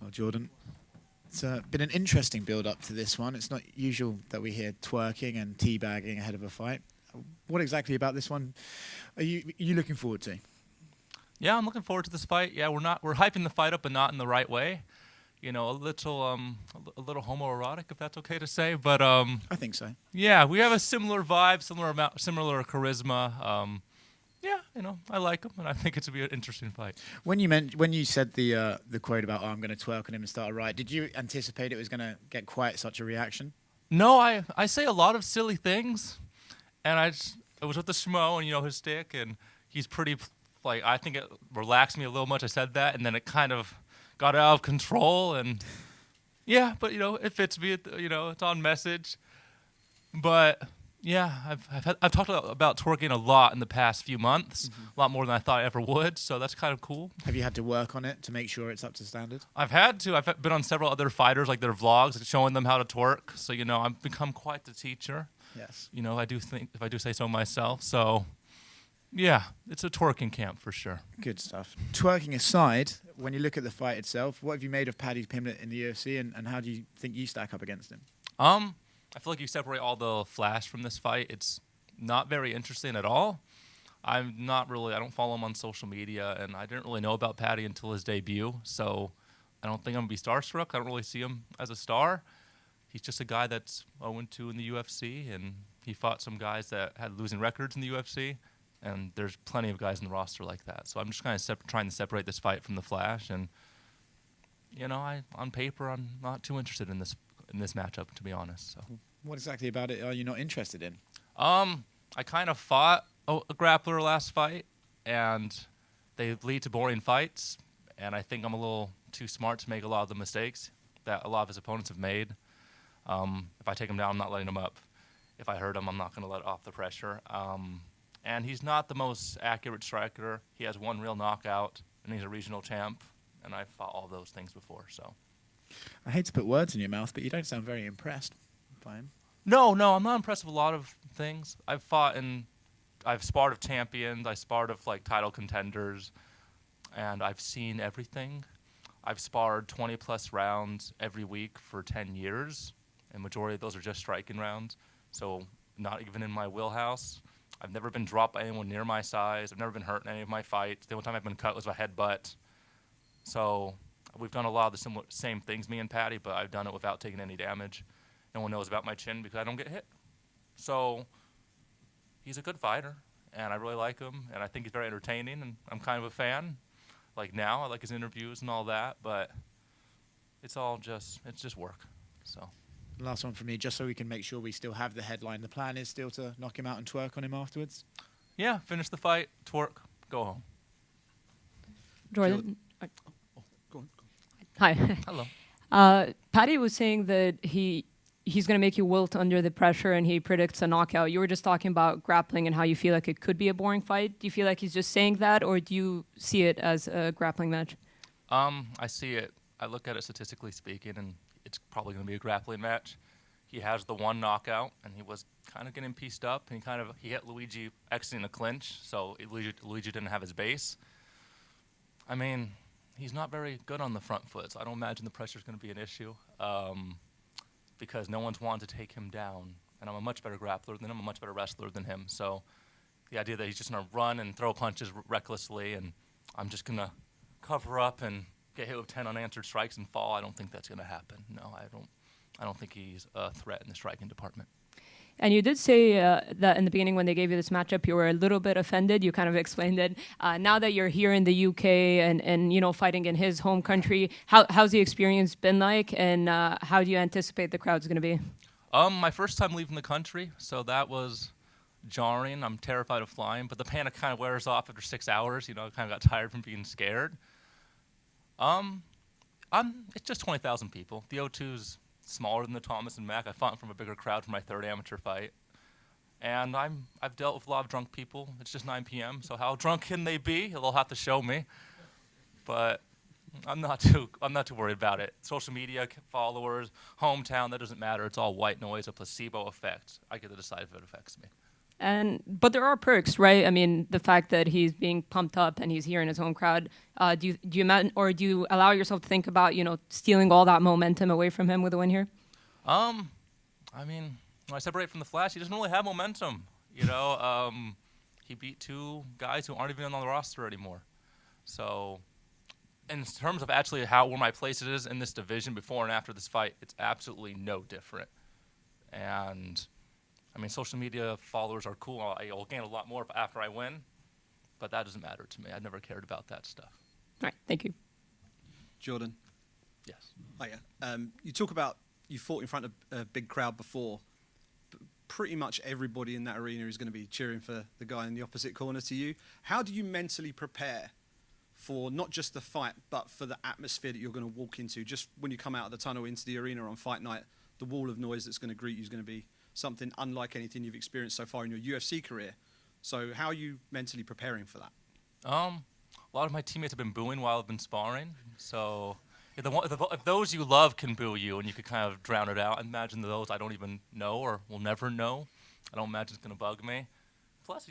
Well, Jordan, it's been an interesting build-up to this one. It's not usual that we hear twerking and teabagging ahead of a fight. What exactly about this one are you looking forward to? Yeah, I'm looking forward to this fight. Yeah, we're hyping the fight up, but not in the right way. You know, a little homoerotic, if that's okay to say. But I think so. yeah, we have a similar vibe, similar charisma. Yeah, you know, I like him, and I think it's to be an interesting fight. When you said the quote about I'm going to twerk on him and start a riot, did you anticipate it was going to get quite such a reaction? No, I say a lot of silly things, and I was with the schmo and his stick, and he's pretty I think it relaxed me a little much. I said that, and then it kind of got out of control, and yeah, but it fits me. It's on message, but. Yeah, I've talked about twerking a lot in the past few months, a lot more than I thought I ever would, so that's kind of cool. Have you had to work on it to make sure it's up to standard? I've had to. I've been on several other fighters, like their vlogs, showing them how to twerk, so, I've become quite the teacher. Yes. I do think, if I do say so myself, so, yeah, it's a twerking camp for sure. Good stuff. Twerking aside, when you look at the fight itself, what have you made of Paddy Pimblett in the UFC, and how do you think you stack up against him? I feel like you separate all the flash from this fight. It's not very interesting at all. I don't follow him on social media, and I didn't really know about Paddy until his debut, so I don't think I'm going to be starstruck. I don't really see him as a star. He's just a guy that's 0-2 in the UFC, and he fought some guys that had losing records in the UFC, and there's plenty of guys in the roster like that. So I'm just kind of trying to separate this fight from the flash, and, on paper, I'm not too interested in this matchup, to be honest. So. What exactly about it are you not interested in? I kind of fought a grappler last fight, and they lead to boring fights, and I think I'm a little too smart to make a lot of the mistakes that a lot of his opponents have made. If I take him down, I'm not letting him up. If I hurt him, I'm not going to let off the pressure. And he's not the most accurate striker. He has one real knockout, and he's a regional champ, and I've fought all those things before, so. I hate to put words in your mouth, but you don't sound very impressed by him. No, I'm not impressed with a lot of things. I've sparred of champions, I sparred of title contenders, and I've seen everything. I've sparred 20-plus rounds every week for 10 years, and majority of those are just striking rounds, so not even in my wheelhouse. I've never been dropped by anyone near my size. I've never been hurt in any of my fights. The only time I've been cut was a headbutt. So we've done a lot of the same things, me and Paddy, but I've done it without taking any damage. No one knows about my chin because I don't get hit. So he's a good fighter, and I really like him, and I think he's very entertaining, and I'm kind of a fan. Now, I like his interviews and all that, but it's just work. So. Last one from me, just so we can make sure we still have the headline. The plan is still to knock him out and twerk on him afterwards? Yeah, finish the fight, twerk, go home. Jordan. Go on. Hi. Hello. Paddy was saying that he's going to make you wilt under the pressure, and he predicts a knockout. You were just talking about grappling and how you feel like it could be a boring fight. Do you feel like he's just saying that, or do you see it as a grappling match? I see it. I look at it statistically speaking, and it's probably going to be a grappling match. He has the one knockout, and he was kind of getting pieced up, and he hit Luigi exiting a clinch, so Luigi didn't have his base. I mean, he's not very good on the front foot, so I don't imagine the pressure is going to be an issue. Because no one's wanted to take him down. And I'm a much better grappler than him, a much better wrestler than him. So the idea that he's just going to run and throw punches recklessly and I'm just going to cover up and get hit with 10 unanswered strikes and fall, I don't think that's going to happen. No, I don't think he's a threat in the striking department. And you did say that in the beginning when they gave you this matchup, you were a little bit offended. You kind of explained it. Now that you're here in the UK and fighting in his home country, how's the experience been like, and how do you anticipate the crowd's going to be? My first time leaving the country, so that was jarring. I'm terrified of flying, but the panic kind of wears off after 6 hours. I kind of got tired from being scared. It's just 20,000 people. The O2's smaller than the Thomas and Mack. I fought from a bigger crowd for my third amateur fight. And I've dealt with a lot of drunk people. It's just 9 p.m., so how drunk can they be? They'll have to show me. But I'm not too worried about it. Social media, followers, hometown, that doesn't matter. It's all white noise, a placebo effect. I get to decide if it affects me. But there are perks, right? I mean, the fact that he's being pumped up and he's here in his home crowd. Do you imagine, or do you allow yourself to think about, stealing all that momentum away from him with a win here? I mean, when I separate from the Flash, he doesn't really have momentum. He beat two guys who aren't even on the roster anymore. So, in terms of actually where my place is in this division before and after this fight, it's absolutely no different. And I mean, social media followers are cool. I'll gain a lot more after I win, but that doesn't matter to me. I've never cared about that stuff. All right, thank you. Jordan. Yes. Hiya. You talk about you fought in front of a big crowd before. Pretty much everybody in that arena is going to be cheering for the guy in the opposite corner to you. How do you mentally prepare for not just the fight, but for the atmosphere that you're going to walk into? Just when you come out of the tunnel into the arena on fight night, the wall of noise that's going to greet you is going to be something unlike anything you've experienced so far in your UFC career. So how are you mentally preparing for that? A lot of my teammates have been booing while I've been sparring. So if those you love can boo you and you could kind of drown it out, imagine those I don't even know or will never know. I don't imagine it's going to bug me. Plus,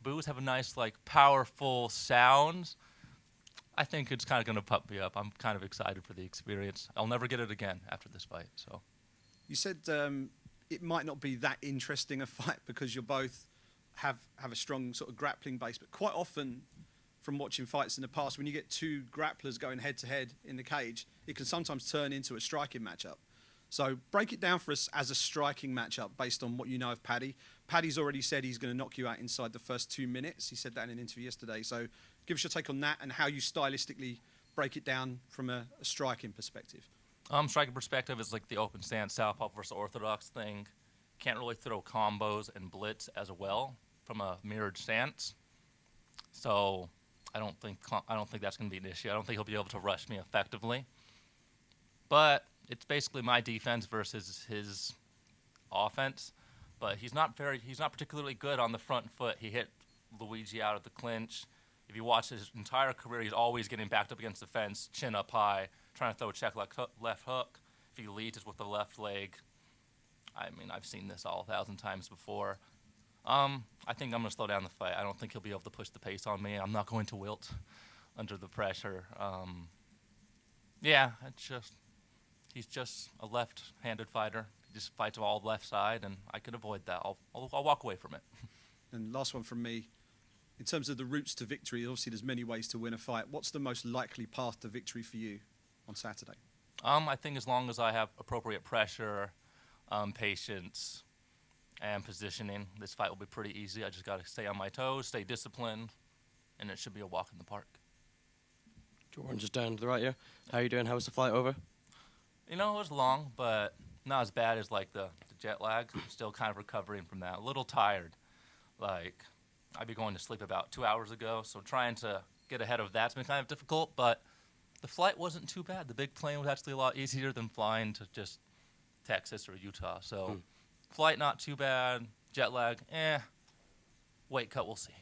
boos have a nice, powerful sound. I think it's kind of going to pump me up. I'm kind of excited for the experience. I'll never get it again after this fight. So, you said it might not be that interesting a fight because you both have a strong sort of grappling base, but quite often from watching fights in the past, when you get two grapplers going head-to-head in the cage, it can sometimes turn into a striking matchup. So break it down for us as a striking matchup based on what you know of Paddy. Paddy's already said he's going to knock you out inside the first 2 minutes. He said that in an interview yesterday. So give us your take on that and how you stylistically break it down from a striking perspective. Striking perspective is like the open stance, southpaw versus orthodox thing. Can't really throw combos and blitz as well from a mirrored stance. So I don't think that's going to be an issue. I don't think he'll be able to rush me effectively. But it's basically my defense versus his offense. But he's not particularly good on the front foot. He hit Luigi out of the clinch. If you watch his entire career, he's always getting backed up against the fence, chin up high, trying to throw a check left hook. If he leads, it's with the left leg. I mean, I've seen this all 1,000 times before. I think I'm going to slow down the fight. I don't think he'll be able to push the pace on me. I'm not going to wilt under the pressure. He's just a left-handed fighter. He just fights all left side, and I could avoid that. I'll walk away from it. And last one from me. In terms of the routes to victory, obviously there's many ways to win a fight. What's the most likely path to victory for you on Saturday? I think as long as I have appropriate pressure, patience, and positioning, this fight will be pretty easy. I just got to stay on my toes, stay disciplined, and it should be a walk in the park. Jordan, just down to the right here. How are you doing? How was the flight over? It was long, but not as bad as the jet lag. I'm still kind of recovering from that. A little tired. I'd be going to sleep about 2 hours ago, so trying to get ahead of that's been kind of difficult, but the flight wasn't too bad. The big plane was actually a lot easier than flying to just Texas or Utah. So flight not too bad. Jet lag, weight cut, we'll see.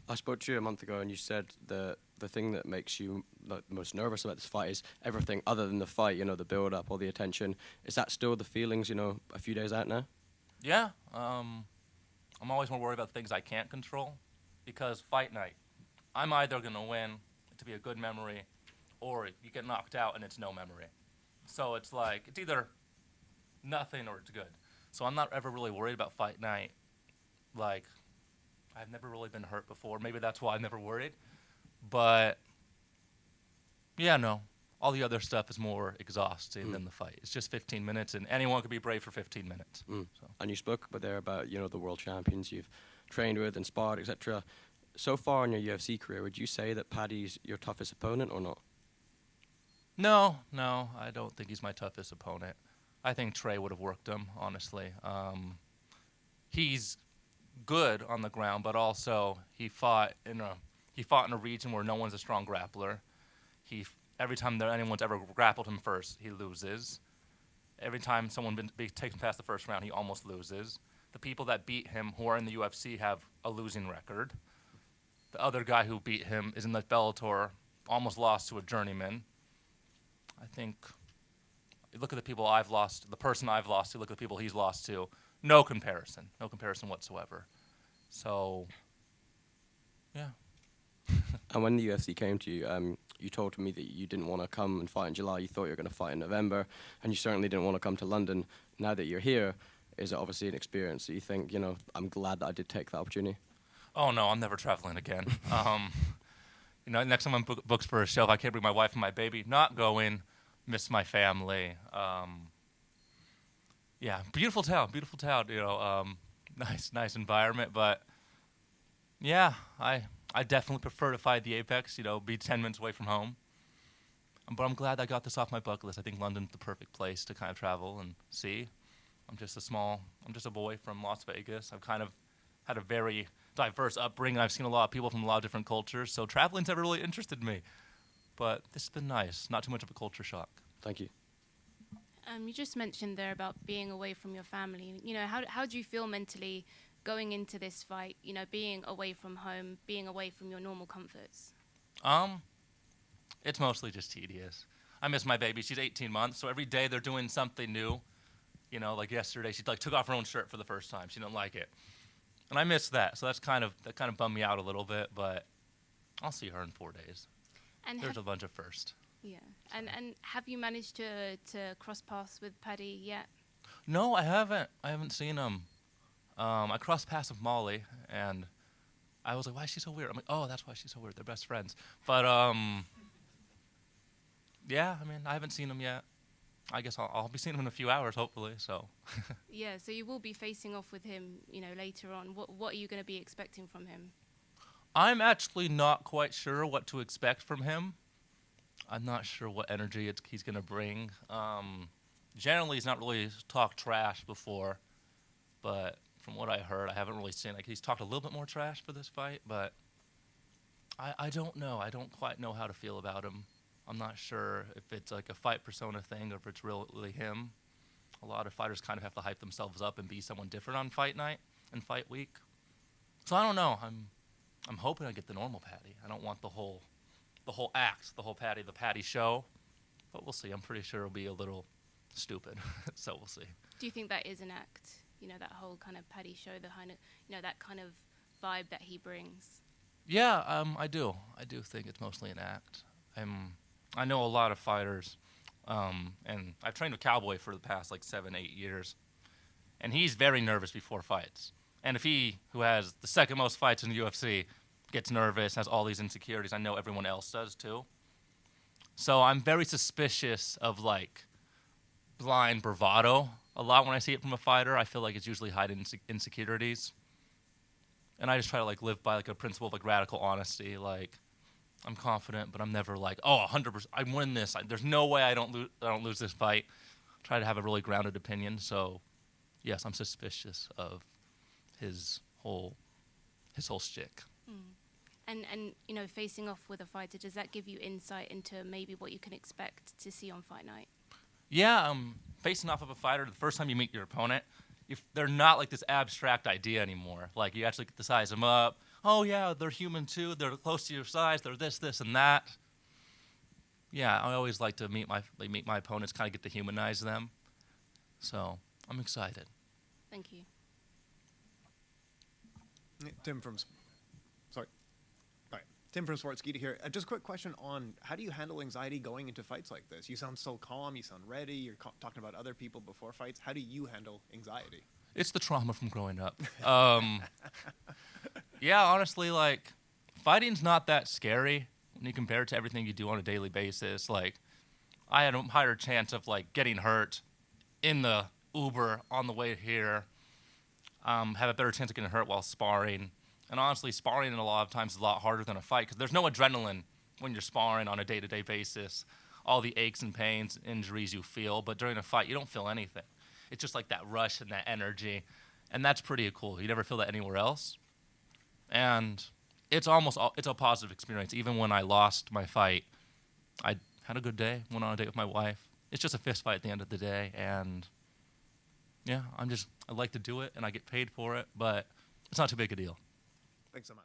I spoke to you a month ago, and you said the thing that makes you the most nervous about this fight is everything other than the fight, the build-up, all the attention. Is that still the feelings, a few days out now? Yeah. I'm always more worried about things I can't control because fight night, I'm either going to win to be a good memory or you get knocked out and it's no memory. So it's it's either nothing or it's good. So I'm not ever really worried about fight night. I've never really been hurt before. Maybe that's why I've never worried. But, all the other stuff is more exhausting than the fight. It's just 15 minutes, and anyone could be brave for 15 minutes. So. And you spoke there about, the world champions you've trained with and sparred, etc. So far in your UFC career, would you say that Paddy's your toughest opponent or not? No, I don't think he's my toughest opponent. I think Trey would have worked him, honestly. He's good on the ground, but also he fought in a region where no one's a strong grappler. Every time anyone's ever grappled him first, he loses. Every time someone takes him past the first round, he almost loses. The people that beat him who are in the UFC have a losing record. The other guy who beat him is in the Bellator, almost lost to a journeyman. I think, you look at the people I've lost, the person I've lost to, look at the people he's lost to, no comparison whatsoever. So, yeah. And when the UFC came to you, you told me that you didn't want to come and fight in July. You thought you were going to fight in November, and you certainly didn't want to come to London. Now that you're here, is it obviously an experience that you think, you know, I'm glad that I did take that opportunity? Oh no, I'm never traveling again. You know, next time I'm booked for a show, if I can't bring my wife and my baby, not going. Miss my family. Yeah, beautiful town. You know, nice environment. But yeah, I definitely prefer to fight the Apex. You know, be 10 minutes away from home. But I'm glad I got this off my bucket list. I think London's the perfect place to kind of travel and see. I'm just a boy from Las Vegas. I've kind of had a very diverse upbringing. I've seen a lot of people from a lot of different cultures, so traveling's never really interested me. But this has been nice. Not too much of a culture shock. Thank you. You just mentioned there about being away from your family. You know, how do you feel mentally going into this fight? You know, being away from home, being away from your normal comforts. It's mostly just tedious. I miss my baby. She's 18 months, so every day they're doing something new. You know, like yesterday, she took off her own shirt for the first time. She didn't like it, and I miss that. So that kind of bummed me out a little bit. But I'll see her in 4 days. And there's a bunch of firsts. Yeah, and have you managed to cross paths with Paddy yet? No, I haven't. I haven't seen him. I crossed paths with Molly, and I was like, "Why is she so weird?" I'm like, "Oh, that's why she's so weird. They're best friends." But yeah, I mean, I haven't seen him yet. I guess I'll be seeing him in a few hours, hopefully. So. Yeah, so you will be facing off with him, you know, later on. What are you going to be expecting from him? I'm actually not quite sure what to expect from him. I'm not sure what energy he's going to bring. Generally, he's not really talked trash before, but from what I heard, I haven't really seen, like, he's talked a little bit more trash for this fight, but I don't know. I don't quite know how to feel about him. I'm not sure if it's like a fight persona thing or if it's really him. A lot of fighters kind of have to hype themselves up and be someone different on fight night and fight week. So I don't know. I'm hoping I get the normal Paddy. I don't want the whole act, the Paddy show. But we'll see. I'm pretty sure it'll be a little stupid. So we'll see. Do you think that is an act? You know, that whole kind of Paddy show, the kind of, you know, that kind of vibe that he brings. Yeah, I do. I do think it's mostly an act. I know a lot of fighters, and I've trained with Cowboy for the past like 7-8 years, and he's very nervous before fights. And if he, who has the second most fights in the UFC, gets nervous, has all these insecurities, I know everyone else does too. So I'm very suspicious of like blind bravado a lot when I see it from a fighter. I feel like it's usually hiding insecurities. And I just try to like live by like a principle of like radical honesty. Like, I'm confident, but I'm never like, oh, 100%, I win this. There's no way I don't lose this fight. Try to have a really grounded opinion. So, yes, I'm suspicious of his whole shtick. And you know, facing off with a fighter, does that give you insight into maybe what you can expect to see on Fight Night? Yeah, facing off of a fighter, the first time you meet your opponent, they're not like this abstract idea anmeanimore. Like, you actually get to size them up. Oh, yeah, they're human too. They're close to your size. They're this, and that. Yeah, I always like to meet my opponents, kind of get to humanize them. So I'm excited. Thank you. Tim from Sportskeeda here. Just a quick question on how do you handle anxiety going into fights like this? You sound so calm. You sound ready. You're talking about other people before fights. How do you handle anxiety? It's the trauma from growing up. Yeah, honestly, like, fighting's not that scary when you compare it to everything you do on a daily basis. Like, I had a higher chance of, like, getting hurt in the Uber on the way here, have a better chance of getting hurt while sparring. And honestly, sparring a lot of times is a lot harder than a fight because there's no adrenaline when you're sparring on a day-to-day basis. All the aches and pains, injuries you feel, but during a fight, you don't feel anything. It's just like that rush and that energy, and that's pretty cool. You never feel that anywhere else. And it's a positive experience. Even when I lost my fight, I had a good day, went on a date with my wife. It's just a fist fight at the end of the day, and yeah, I like to do it, and I get paid for it, but it's not too big a deal. Thanks so much.